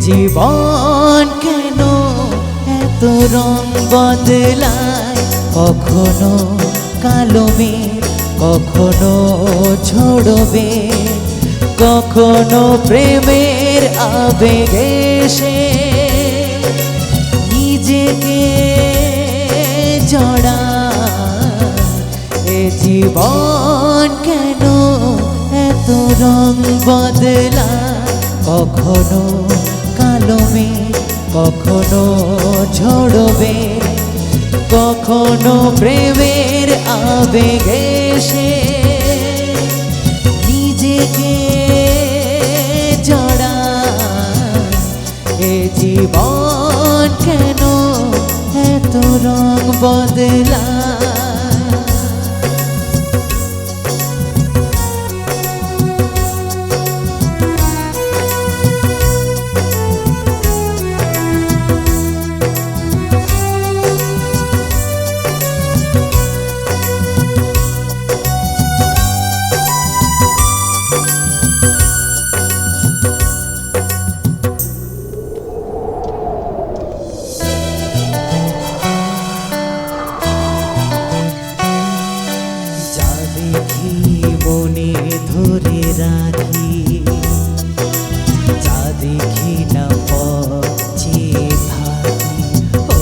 জীবন কেন এত রং বদলায়, কখনো কালো মেঘ, কখনো ঝড়বে, কখনো প্রেমের আবেগে সে নিজেকে জড়ায়। এ জীবন কেন এত রং বদলায়, কখনো কালো মেঘ, কখনো ঝড়বে, কখনো প্রেমের আবেগে সে নিজেকে জড়ায়। এ জীবন কেন এত রং বদলায়। মনে ধরে রাখি, যা দেখি না পচে থাকি, ও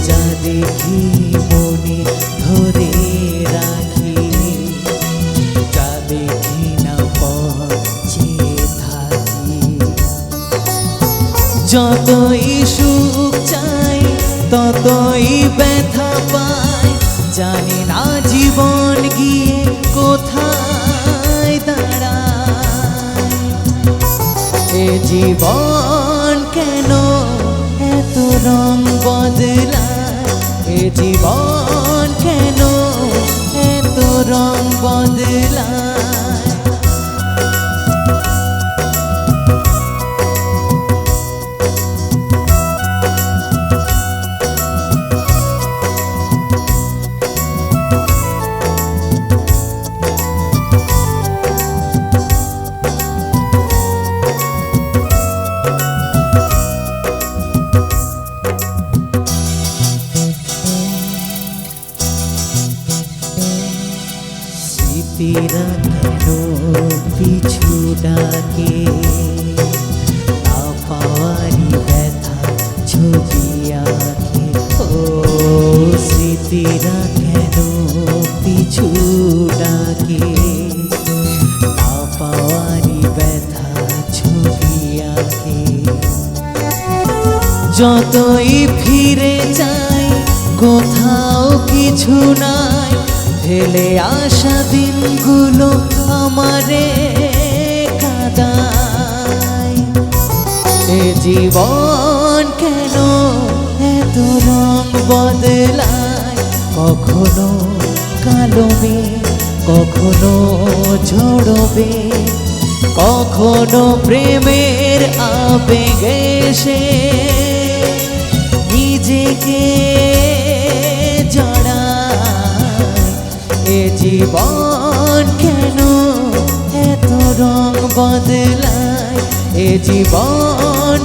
যা দেখি মনে ধরে রাখি, যা দেখি না পচে থাকি। যতই সুখ চাই ততই ব্যথা পাই, জানি না জীবন গিয়ে কোথায় দাঁড়ায়। এ জীবন কেন এত রং বদলায়, এ জীবন কেন এত রং বদলায়। স্মৃতিরা কেন পিছু ডাকে, না পাওয়ারই ব্যথা ছবি আঁকে, ও স্মৃতিরা কেন পিছু ডাকে, না পাওয়ারই ব্যথা ছবি আঁকে। যতই ফিরে যাই কোথাও কিছু নাই, ফেলে আসা দিনগুলো আমারে কাঁদায়। এ জীবন কেন এত রং বদলায়, কখনো কালো মেঘ, কখনো ঝড়বে, কখনো প্রেমের আবেগে সে নিজেকে জড়ায়। এ জীবন কেন এত রং বদলায়, এ জীবন